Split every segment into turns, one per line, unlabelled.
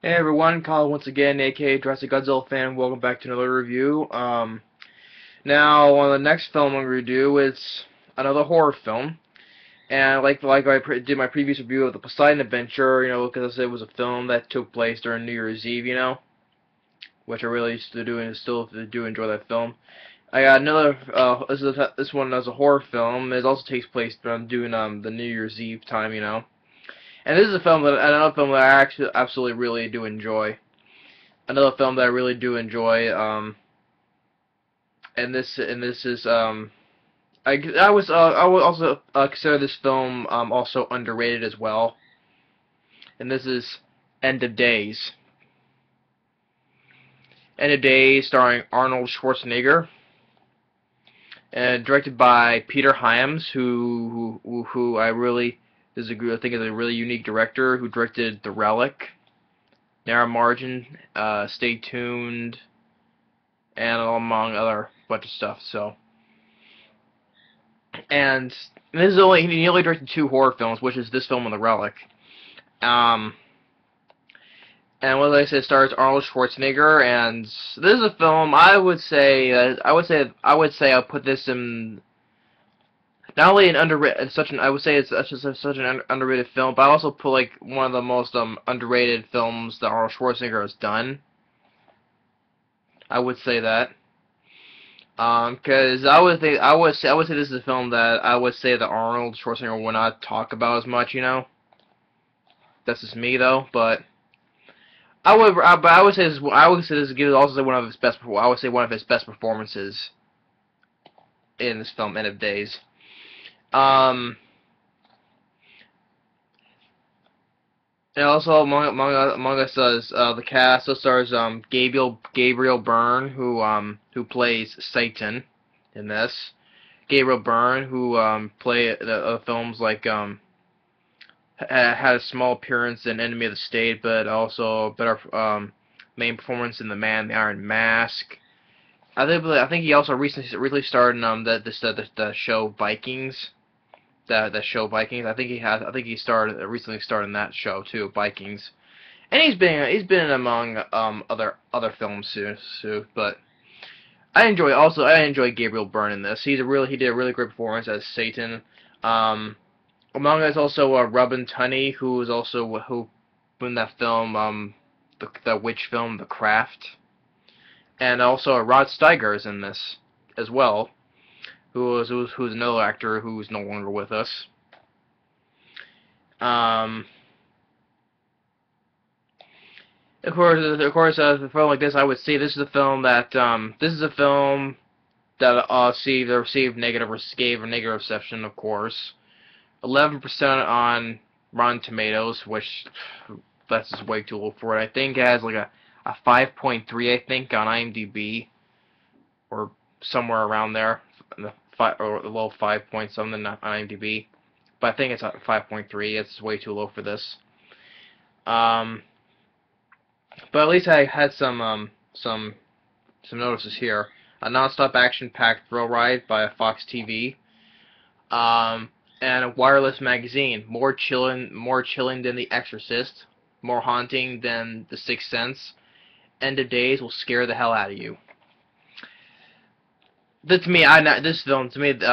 Hey everyone, Kyle once again, aka Jurassic Godzilla fan. Welcome back to another review. Now on the next film I'm gonna do, it's another horror film, and like did my previous review of the Poseidon Adventure, because it was a film that took place during New Year's Eve, which I really used to do and still do enjoy that film. I got another. This one is a horror film. It also takes place during the New Year's Eve time, And this is another film that I actually absolutely really do enjoy. Another film that I really do enjoy. And this is I would also consider this film also underrated as well. And this is End of Days. End of Days, starring Arnold Schwarzenegger, and directed by Peter Hyams, who I think is a really unique director who directed The Relic, Narrow Margin, Stay Tuned, and among other bunch of stuff. And this is he only directed two horror films, which is this film and The Relic. Um, and what I said, stars Arnold Schwarzenegger, and this is a film I'll put this in not only an underrated such an I would say it's such an underrated film, but I also put like one of the most underrated films that Arnold Schwarzenegger has done. I would say that. Because I would say this is a film that I would say that Arnold Schwarzenegger will not talk about as much, That's just me though, but I would say this gives also one of his best. I would say one of his best performances in this film, End of Days. Um, and also among us is the cast. So stars Gabriel Byrne, who plays Satan in this. Gabriel Byrne, who play films like had a small appearance in Enemy of the State, but also a better main performance in The Man in the Iron Mask. I think he also recently starred in the show Vikings. The show Vikings. I think he recently starred in that show too, Vikings. And he's been among other films too. But I enjoy Gabriel Byrne in this. He did a really great performance as Satan. Um, Among us also Robin Tunney, who in that film the witch film The Craft, and also Rod Steiger is in this as well, who's another actor who's no longer with us. Um, a film like this, I would say this is a film that gave a negative reception, of course. 11% on Rotten Tomatoes, which that's just way too low for it. I think it has like a 5.3, I think, on IMDb, or somewhere around there, or a low 5 point something on IMDb. But I think it's at 5.3. It's way too low for this. Um, but at least I had some notices here. A non-stop action-packed thrill ride by Fox TV. And a wireless magazine, more chilling than The Exorcist, more haunting than The Sixth Sense. End of Days will scare the hell out of you. This film to me, to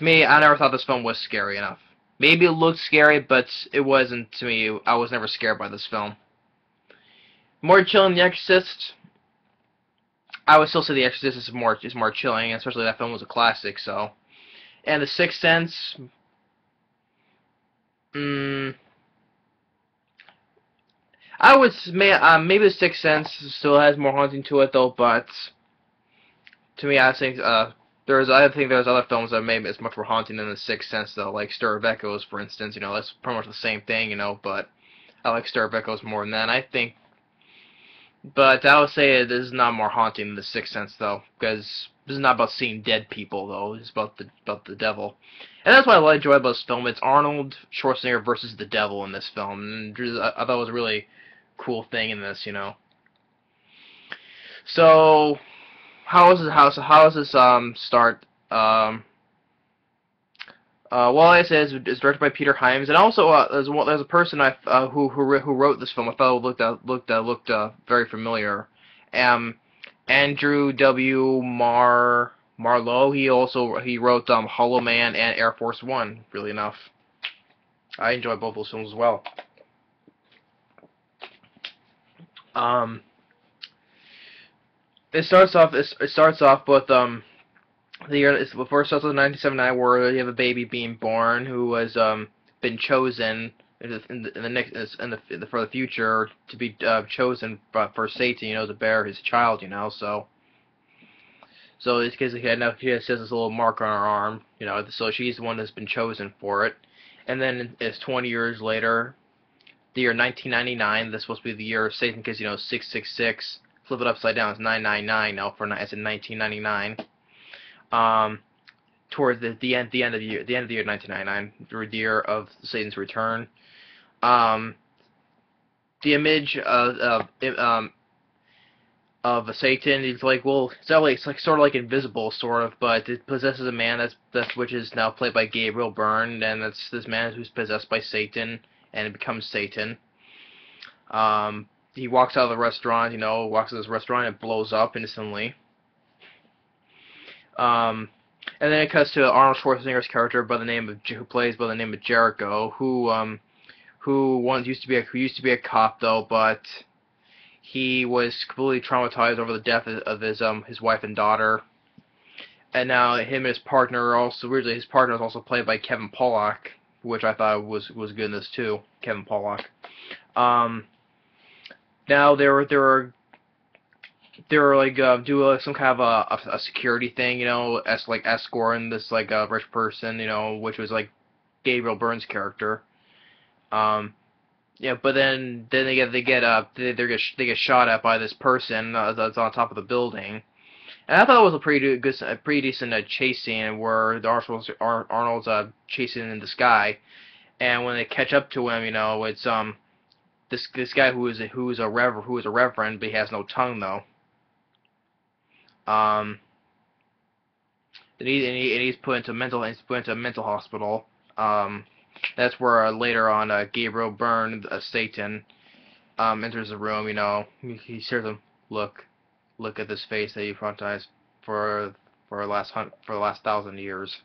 me, I never thought this film was scary enough. Maybe it looked scary, but it wasn't to me. I was never scared by this film. More chilling than The Exorcist. I would still say The Exorcist is more chilling, especially that film was a classic. So, and The Sixth Sense. Mm, maybe The Sixth Sense still has more haunting to it though, but to me, I think there's other films that maybe it's much more haunting than The Sixth Sense though, like Stir of Echoes, for instance. That's pretty much the same thing, but I like Stir of Echoes more than that. But I would say this is not more haunting than The Sixth Sense though, because this is not about seeing dead people though. It's about the devil, and that's what I enjoy about this film. It's Arnold Schwarzenegger versus the devil in this film, and I thought it was a really cool thing in this. So how is this start Well, like I said, it's directed by Peter Hyams, and also there's a person who wrote this film. I thought looked very familiar. Um, Andrew W. Marlowe. He wrote Hollow Man and Air Force One. Really enough, I enjoy both those films as well. Um, it starts off with the year before it starts with 1979, where you have a baby being born who has been chosen for the future to be chosen for Satan, to bear his child, So it's because now she has this little mark on her arm, so she's the one that's been chosen for it. And then it's 20 years later, the year 1999. That's supposed to be the year of Satan because 666. Flip it upside down, it's 999 now it's in 1999. Towards the end of the year 1999, the year of Satan's return. The image of Satan is like, well, it's like sort of like invisible, sort of, but it possesses a man which is now played by Gabriel Byrne, and that's this man who's possessed by Satan and it becomes Satan. He walks out of the restaurant, walks to this restaurant, and it blows up instantly. And then it cuts to Arnold Schwarzenegger's character who plays by the name of Jericho, who once used to be a cop though, but he was completely traumatized over the death of his wife and daughter. And now him and his partner his partner was also played by Kevin Pollak, which I thought was good in this too, Kevin Pollak. Now they were like do some kind of a security thing, escorting this rich person, which was like Gabriel Byrne's character. Yeah, but then they get shot at by this person that's on top of the building. And I thought it was a pretty decent chase scene where Arnold's chasing in the sky, and when they catch up to him, it's this guy who is a reverend, but he has no tongue though. And he's put into a mental hospital. That's where later on Gabriel Byrne, Satan, enters the room. He says to him, look at this face that you traumatized for the last 1,000 years.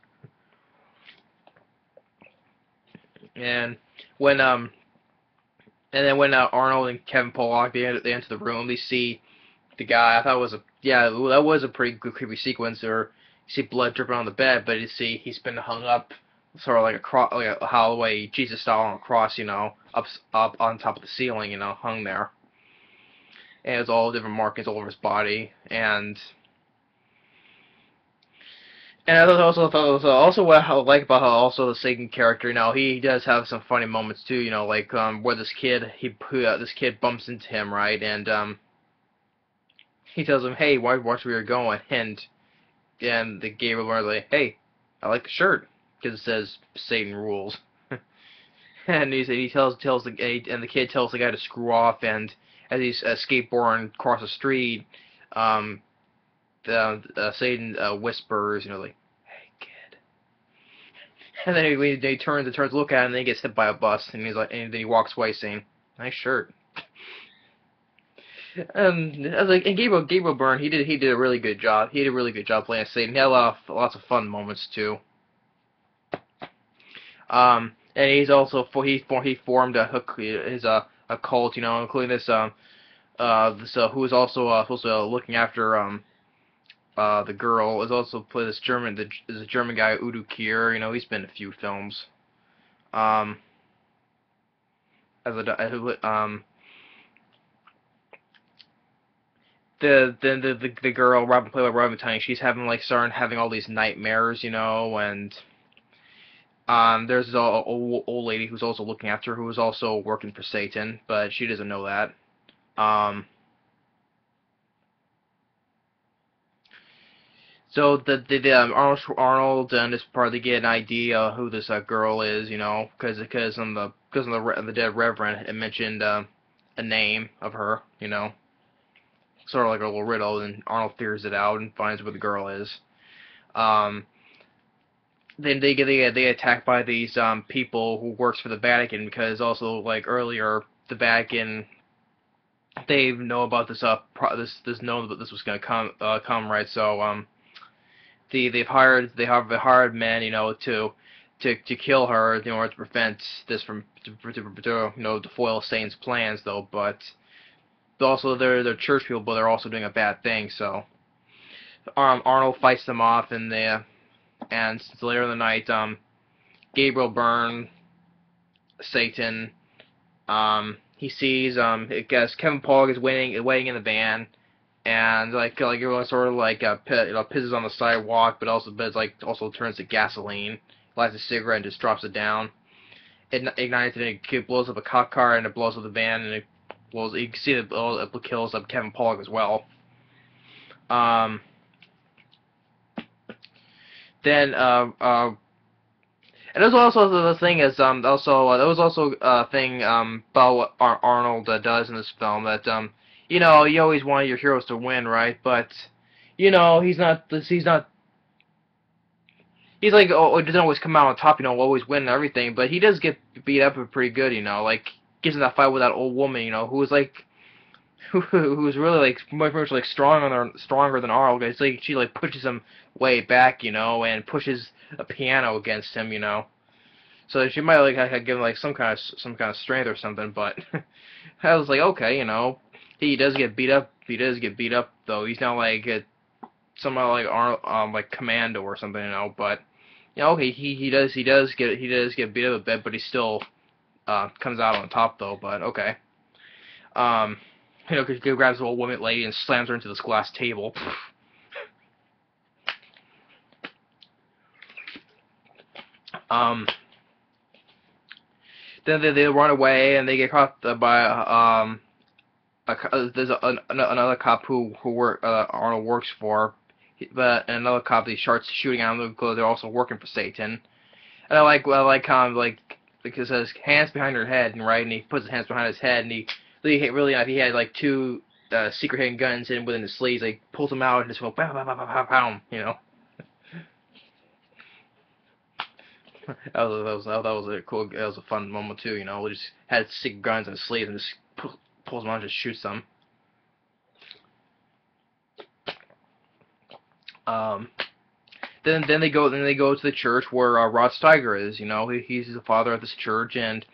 And when Arnold and Kevin Pollak they enter the room, they see the guy. I thought that was a pretty good creepy sequence. Or you see blood dripping on the bed, but you see he's been hung up sort of like a Holloway Jesus style on a cross, up on top of the ceiling, hung there. And it's all different markings all over his body, and I also what I like about how the Satan character, he does have some funny moments too, like where this kid bumps into him, right, and he tells him, hey, watch where you're going, and the Gabriel Byrne's like, hey, I like the shirt because it says Satan rules. And he tells the kid tells the guy to screw off, and as he's skateboarding across the street, Satan whispers, like, "Hey kid," and then he turns to look at him, and then he gets hit by a bus, and then he walks away saying, "Nice shirt." And I was like, and Gabriel Byrne, he did a really good job. He did a really good job playing Satan. He had lots of fun moments too. And he's also he formed a cult, including this who was also supposed to looking after the girl, is also played this German guy Udo Kier. He's been in a few films. The girl played by Robin Tunney, she's starting having all these nightmares, and there's this old lady who's also looking after her, who is also working for Satan, but she doesn't know that. So Arnold and his party get an idea who this girl is, because on the dead reverend it mentioned a name of her, sort of like a little riddle, and Arnold figures it out and finds where the girl is. then they get attacked by these people who works for the Vatican, because also, like, earlier the Vatican, they know about this this know that this was gonna come, right. So they've hired men, to kill her in order to prevent this from to foil Satan's plans, though. But also they're church people, but they're also doing a bad thing. So Arnold fights them off, and later in the night, Gabriel Byrne, Satan, he sees, I guess Kevin Pollak is waiting in the van, and like everyone sort of like pisses on the sidewalk, but also turns to gasoline, lights a cigarette, and just drops it down. It ignites, and it blows up a cop car, and it blows up the van, and it blows. You can see that it kills up Kevin Pollak as well. Then and there's also the thing is there was also a thing about what Arnold does in this film, that you always want your heroes to win, right? But he's like, oh, it doesn't always come out on top, always win and everything, but he does get beat up pretty good, like gets in that fight with that old woman, who was like who's really like much like stronger than Arnold. It's like she like pushes him way back, and pushes a piano against him, So she might like have given like some kind of strength or something, but I was like, okay, he does get beat up. He does get beat up, though. He's not like somehow like Arnold, like Commando or something, But okay, he does get beat up a bit, but he still comes out on top, though. But okay, because he grabs the old woman lady and slams her into this glass table. Then they run away, and they get caught by there's another cop who Arnold works for, but another cop, he starts shooting at them because they're also working for Satan. And I like because it says hands behind her head, and he puts his hands behind his head, and he had like two secret hidden guns within his sleeves. He pulls them out and just go bam, bam, bam, bam, bam, That was a cool. That was a fun moment too. We just had secret guns in his sleeves and just pulls them out and just shoots them. Then they go to the church where Rod Steiger is. He's the father of this church, and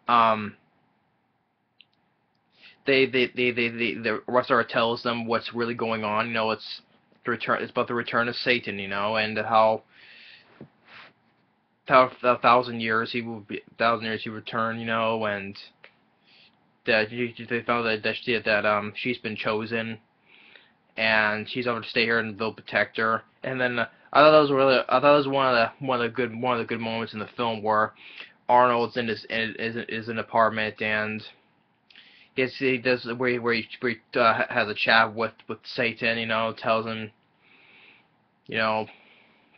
the Rod Steiger tells them what's really going on. It's about the return of Satan. And how a thousand years he return. And that they found that she's been chosen, and she's over to stay here, and they'll protect her. And then I thought that was one of the good moments in the film, where Arnold's in an apartment, and he does where he has a chat with Satan. Tells him,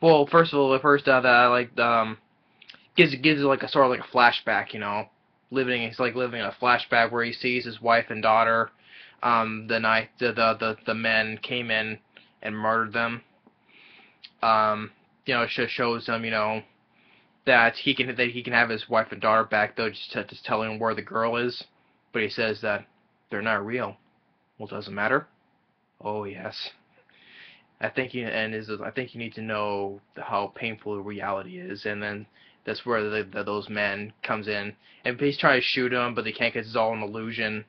well, first that I like gives like a sort of like a flashback. He's like living in a flashback where he sees his wife and daughter the night the men came in and murdered them. It shows him, that he can have his wife and daughter back, though, just telling him where the girl is. But he says that they're not real. Well, does it matter? Oh yes. I think you need to know how painful reality is, and then that's where those men comes in, and he's trying to shoot him, but they can't, because it's all an illusion.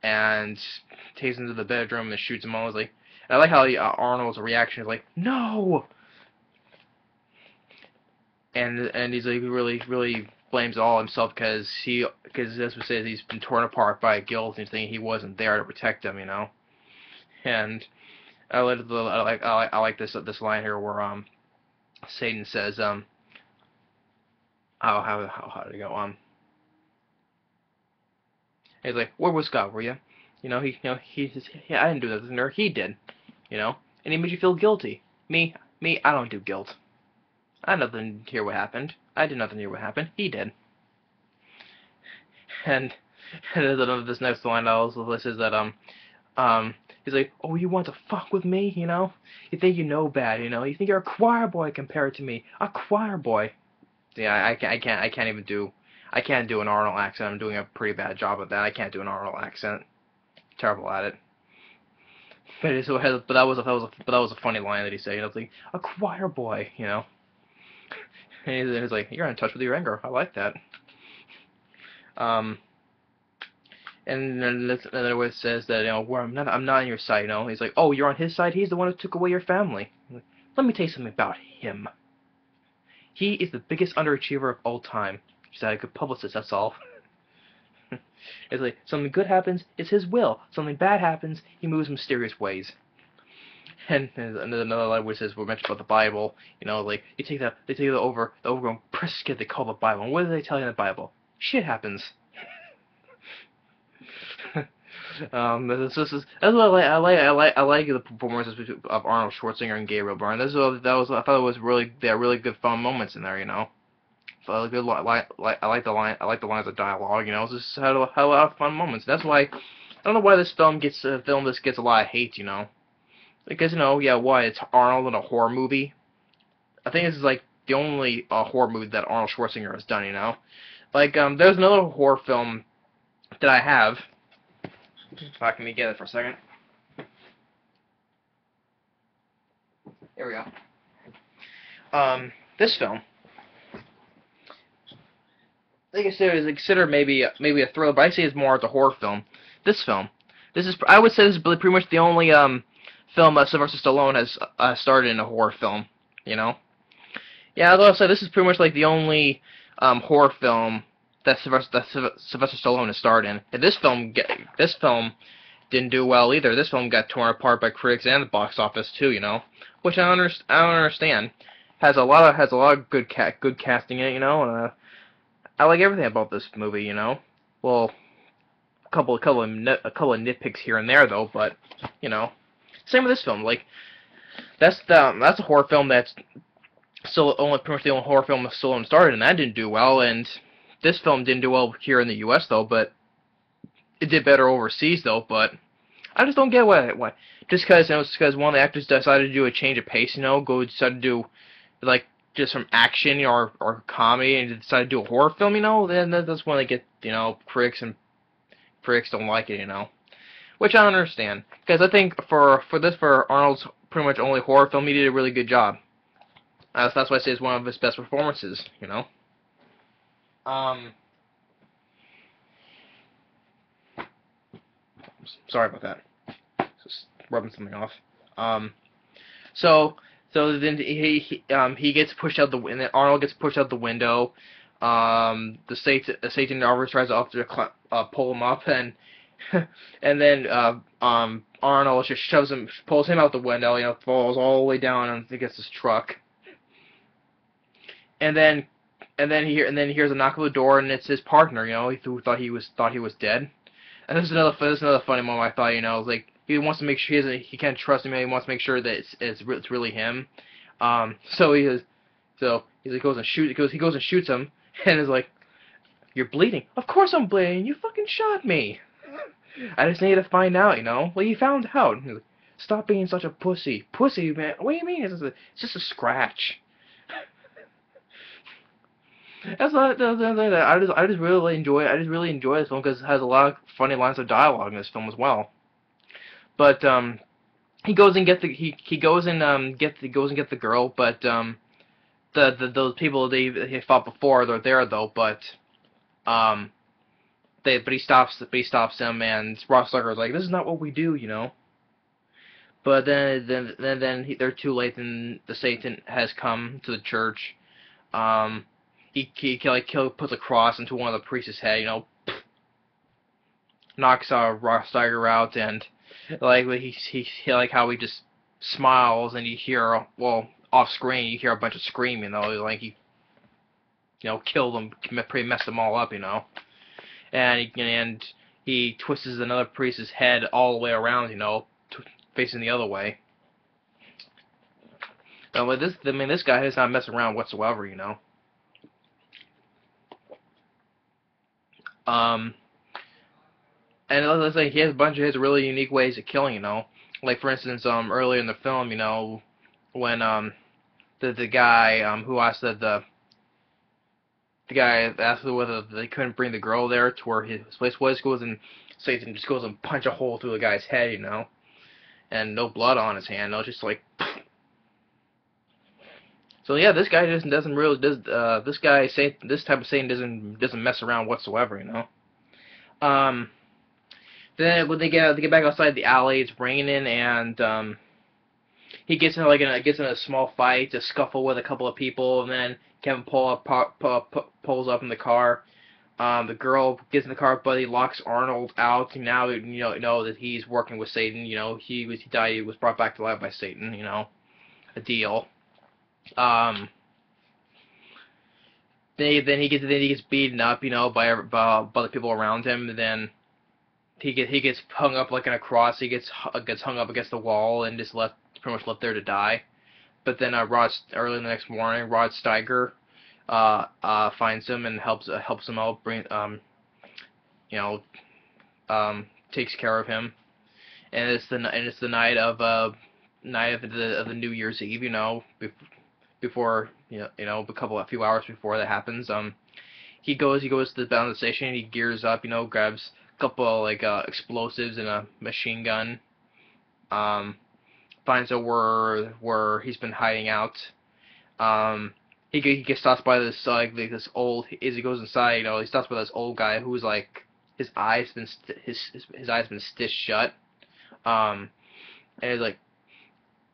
And takes him to the bedroom and shoots him. I was like, and I like how Arnold's reaction is like, no. And he's like really blames all himself, because as we say, he's been torn apart by guilt, and he's thinking he wasn't there to protect him, And I like this line here where Satan says how did it go he's like, where was God, were you? He says, yeah, I didn't do nothing there, he did, and he made you feel guilty. Me, I don't do guilt. I had nothing to hear what happened. I did nothing to hear what happened. He did. And this next line also says that He's like, oh, you want to fuck with me, you know? You think you know bad, you know? You think you're a choir boy compared to me, a choir boy. Yeah, I can't even do, I can't do an Arnold accent. I'm doing a pretty bad job of that. I can't do an Arnold accent. Terrible at it. But that was a funny line that he said. You know, it's like a choir boy, you know. And he's like, you're in touch with your anger. I like that. Um, and then another way it says that, you know, where I'm not on your side, you know. He's like, oh, you're on his side. He's the one who took away your family. Like, let me tell you something about him. He is the biggest underachiever of all time. He's not a good publicist. That's all. It's like something good happens, it's his will. Something bad happens, he moves mysterious ways. And there's another line where it says, we're mentioned about the Bible, you know, like they take the overgrown precious kid they call the Bible. And what do they tell you in the Bible? Shit happens. That's what I like the performances of Arnold Schwarzenegger and Gabriel Byrne. I thought it was really, they had really good fun moments in there, you know. I like the lines of dialogue, you know. It just had a lot of fun moments. That's why I don't know why this film gets a lot of hate, you know. Because, you know, yeah, why it's Arnold in a horror movie. I think this is like the only horror movie that Arnold Schwarzenegger has done, you know. Like there's another horror film that I have. If I can get it for a second. Here we go. This film. I consider maybe a thriller, but I say it's more as a horror film. This is I would say this is pretty much the only film Sylvester Stallone has started in a horror film. You know, yeah. Although I say this is pretty much like the only horror film that Sylvester Stallone has starred in. And this film didn't do well either. This film got torn apart by critics and the box office too. You know, which I don't understand. Has a lot of good casting in it. You know. I like everything about this movie, you know. Well, a couple of nitpicks here and there, though. But you know, same with this film. Like that's a horror film that's still pretty much the only horror film Stallone started, and that didn't do well. And this film didn't do well here in the U.S. though, but it did better overseas though. But I just don't get why. Just because one of the actors decided to do a change of pace, you know, decided to do like. Just from action or comedy and decide to do a horror film, you know, then that's when they get, you know, critics don't like it, you know, which I don't understand, because I think for Arnold's pretty much only horror film, he did a really good job. That's why I say it's one of his best performances, you know. Sorry about that. Just rubbing something off. So then he gets pushed out and then Arnold gets pushed out the window. The Satan always tries to pull him up, and and then Arnold just pulls him out the window. You know, falls all the way down and against his truck. And then he hears a knock on the door, and it's his partner. You know, who thought he was dead. And this is another funny moment. I thought, you know, like. He wants to make sure he can't trust him. He wants to make sure that it's really him. So he goes and shoots him, and is like, "You're bleeding." "Of course I'm bleeding. You fucking shot me." "I just needed to find out, you know." "Well, you found out." He's like, "Stop being such a pussy." "Pussy, man? What do you mean? It's just a scratch." That's not. I just really enjoy it. I just really enjoy this film because it has a lot of funny lines of dialogue in this film as well. But he goes and get the girl, but those people he fought before, they're there though, but he stops them, and Rod Steiger's like, "This is not what we do," you know. But then they're too late, and the Satan has come to the church. He puts a cross into one of the priest's head, you know, knocks Rod Steiger out, and like he like how he just smiles, and you hear, well, off screen you hear a bunch of screaming, you know, like he, you know, killed them, pretty messed them all up, you know, and he twists another priest's head all the way around, you know, facing the other way. But this guy is not messing around whatsoever, you know. And let's say he has a bunch of his really unique ways of killing, you know. like for instance, earlier in the film, you know, when the guy who asked the guy asked whether they couldn't bring the girl there to where his place was, goes and Satan just goes and punch a hole through the guy's head, you know, and no blood on his hand. No, just like. So yeah, this guy doesn't really this guy say this type of Satan doesn't mess around whatsoever, you know. Um, then when they get back outside the alley, it's raining, and he gets in gets in a small fight, a scuffle with a couple of people, and then Kevin pulls up in the car. The girl gets in the car, but he locks Arnold out. And now you know that he's working with Satan. You know he died. He was brought back to life by Satan. You know, a deal. Um, then he gets beaten up. You know, by the people around him. And then he gets hung up like in a cross. He gets hung up against the wall and just pretty much left there to die. But then early the next morning, Rod Steiger finds him and helps him out, you know, takes care of him. And it's the night of the New Year's Eve, you know, before a few hours before that happens. He goes to the station, he gears up, you know, grabs a couple like explosives and a machine gun. Finds out where he's been hiding out. He gets stopped by this this old. As he goes inside, you know, he stops by this old guy who's like his eyes been stitched shut. And he's like,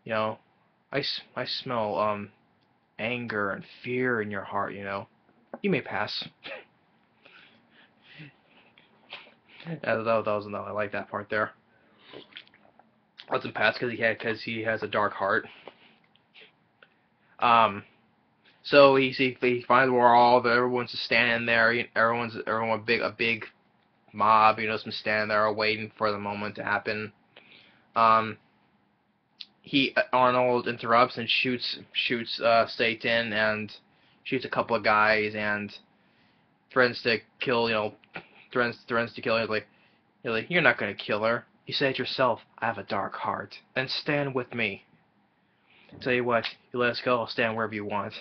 you know, I smell anger and fear in your heart. You know, you may pass. that was I like that part there. Lets him pass because he has a dark heart. So he finds where everyone's just standing there. Everyone a big mob, you know, some standing there waiting for the moment to happen. Arnold interrupts and shoots Satan and shoots a couple of guys and threatens to kill. You know, threatens to kill him. Like you're not gonna kill her. You said it yourself, I have a dark heart. Then stand with me. Tell you what, you let us go, I'll stand wherever you want.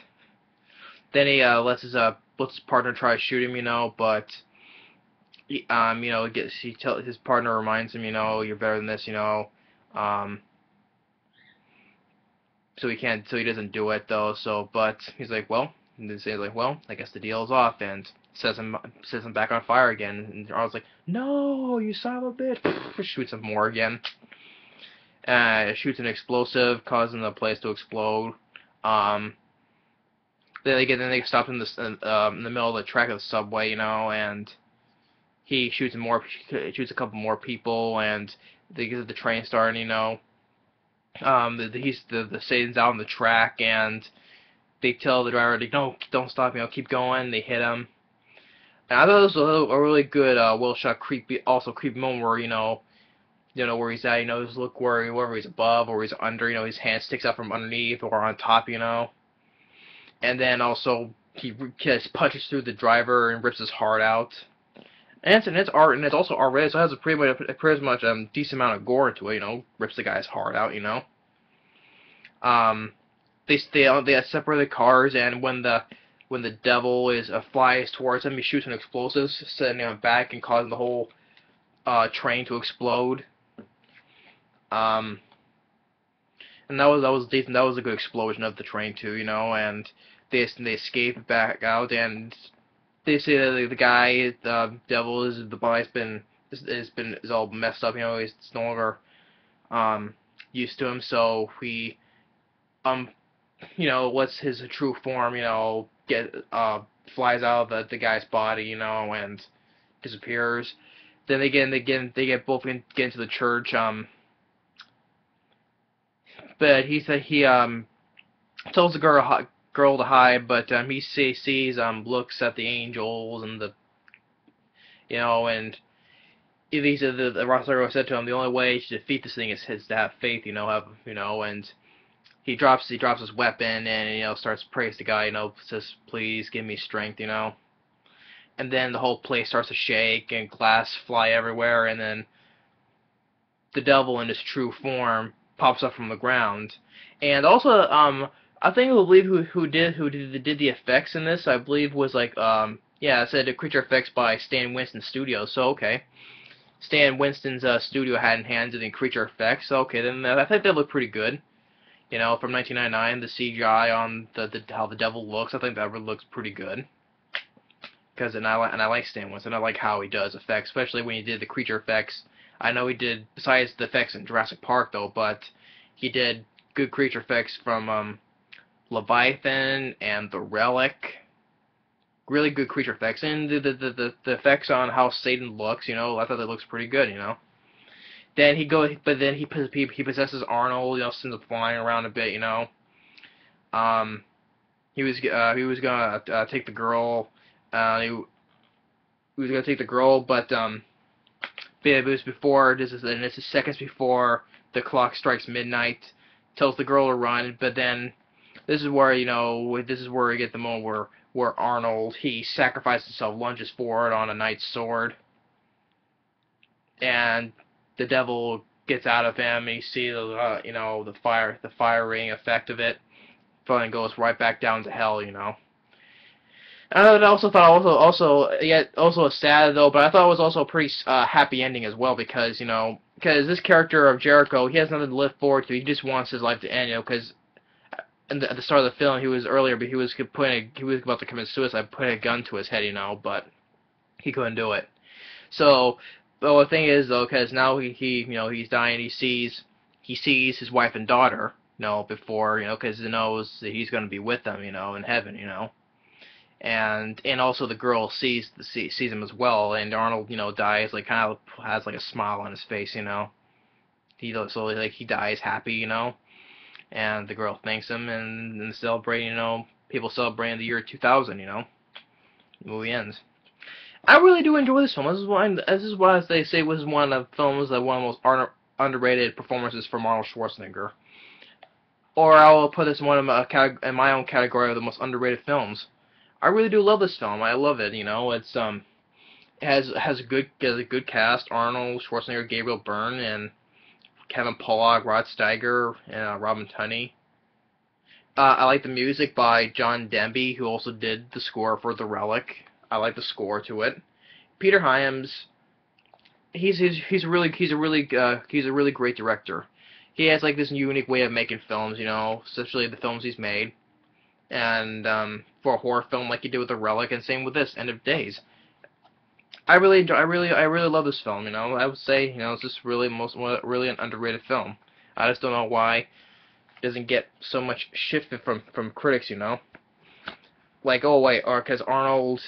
Then he lets his partner try to shoot him, you know, but you know, his partner reminds him, you know, you're better than this, you know. So he doesn't do it though. But he's like, well, I guess the deal is off, and sets him back on fire again. And Arnold's like, no, you son of a bitch! Shoots him more again. Shoots an explosive, causing the place to explode. Then they get stopped in the middle of the track of the subway, you know, and he shoots a couple more people, and they get the train starting, you know. The Satan's out on the track, and they tell the driver, like, no, don't stop, you know, keep going. They hit him. And I thought it was a really good, well shot, creepy moment where, you know where he's at, you know, just look wherever he's above or he's under, you know, his hand sticks out from underneath or on top, you know. And then also he just punches through the driver and rips his heart out. And it's also R-rated, so it has a pretty much decent amount of gore to it, you know, rips the guy's heart out, you know. They separate the cars, and when the devil flies towards him, he shoots an explosive, sending him back and causing the whole train to explode. And that was decent. That was a good explosion of the train too, you know. And they escape back out, and they say that the guy, the devil, the body's is all messed up, you know. He's no longer used to him, so he you know, lets his true form, you know, flies out of the guy's body, you know, and disappears. Then they get both get into the church. But he said he tells the girl to hide, but he sees looks at the angels and you know, and he said the Rossler said to him, the only way to defeat this thing is to have faith, you know, and he drops his weapon and, you know, starts to praise the guy, you know, says, please give me strength, you know. And then the whole place starts to shake and glass fly everywhere, and then the devil in his true form pops up from the ground. And also, I believe who did the effects in this, I believe was like yeah, it said the creature effects by Stan Winston Studios. So okay, Stan Winston's studio had in hand doing creature effects. So, okay, then I think they look pretty good. You know, from 1999, the CGI on the how the devil looks, I think that really looks pretty good. Because I like Stan Winston. I like how he does effects, especially when he did the creature effects. I know he did, besides the effects in Jurassic Park though, but he did good creature effects from Leviathan and the Relic. Really good creature effects, and the effects on how Satan looks, you know, I thought that looks pretty good, you know. Then he possesses Arnold, you know, sends him flying around a bit, you know. He was gonna take the girl. He was gonna take the girl, but it was before. This is seconds before the clock strikes midnight. Tells the girl to run, but then this is where, you know, this is where we get the moment where Arnold, he sacrifices himself, lunges forward on a knight's sword, and the devil gets out of him, and you see the you know, the firing effect of it, and goes right back down to hell, you know. And I also thought also a sad though, but I thought it was also a pretty happy ending as well, because, you know, because this character of Jericho, he has nothing to live forward to. He just wants his life to end, you know, because at the start of the film, he was about to commit suicide, putting a gun to his head, you know, but he couldn't do it. So, but the thing is though, because now he you know, he's dying, he sees his wife and daughter, you know, before, you know, because he knows that he's going to be with them, you know, in heaven, you know. And also the girl sees him as well, and Arnold, you know, dies, like, kind of has like a smile on his face, you know. He dies happy, you know. And the girl thanks him, and celebrating, you know, people celebrating the year 2000, you know. The movie ends. I really do enjoy this film. This is why they say this is one of the films that one of the most underrated performances from Arnold Schwarzenegger. Or I will put this in in my own category of the most underrated films. I really do love this film. I love it. You know, it has a good cast: Arnold Schwarzenegger, Gabriel Byrne, and Kevin Pollak, Rod Steiger, and Robin Tunney. I like the music by John Denby, who also did the score for The Relic. I like the score to it. Peter Hyams, he's a really great director. He has like this unique way of making films, you know, especially the films he's made. And for a horror film like he did with The Relic, and same with this, End of Days. I really love this film, you know. I would say, you know, it's just really an underrated film. I just don't know why it doesn't get so much shit from critics, you know. Like, oh wait, or because Arnold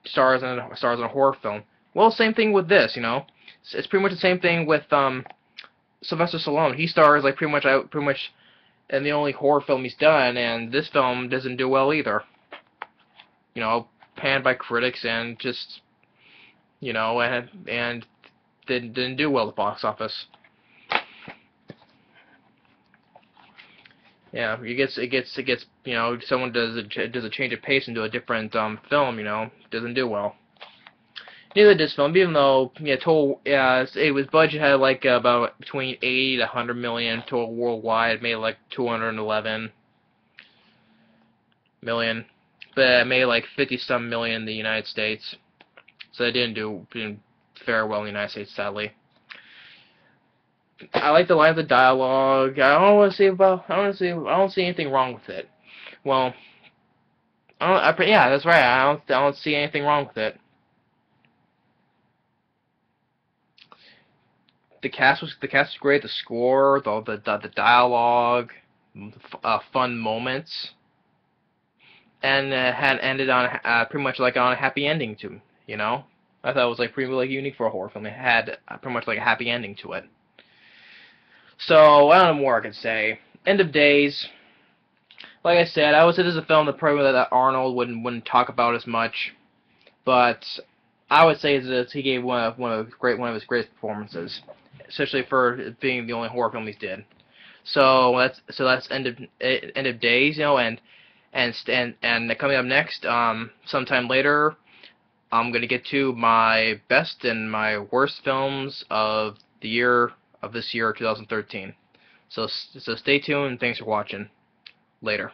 stars in a horror film. Well, same thing with this, you know. It's pretty much the same thing with Sylvester Stallone. He stars like pretty much in the only horror film he's done, and this film doesn't do well either. You know, panned by critics and just, you know, and didn't do well at the box office. Yeah, it gets you know, someone does a change of pace into a different film, you know, doesn't do well. Neither did this film, even though it was budget had like about between 80 to 100 million total worldwide. It made like 211 million, but it made like 50-some million in the United States. So it didn't fare well in the United States, sadly. I like the line of the dialogue. I don't see anything wrong with it. Well, yeah, that's right. I don't see anything wrong with it. The cast was great. The score, the dialogue, fun moments, and had ended on pretty much like on a happy ending to, you know. I thought it was like pretty like unique for a horror film. It had pretty much like a happy ending to it. So I don't know more I can say. End of Days. Like I said, I would say this is a film that probably that Arnold wouldn't talk about as much, but I would say that he gave one of his greatest performances, especially for being the only horror film he's did. So that's End of Days, you know, and coming up next, sometime later, I'm gonna get to my best and my worst films of the year of this year, 2013. So stay tuned, and thanks for watching. Later.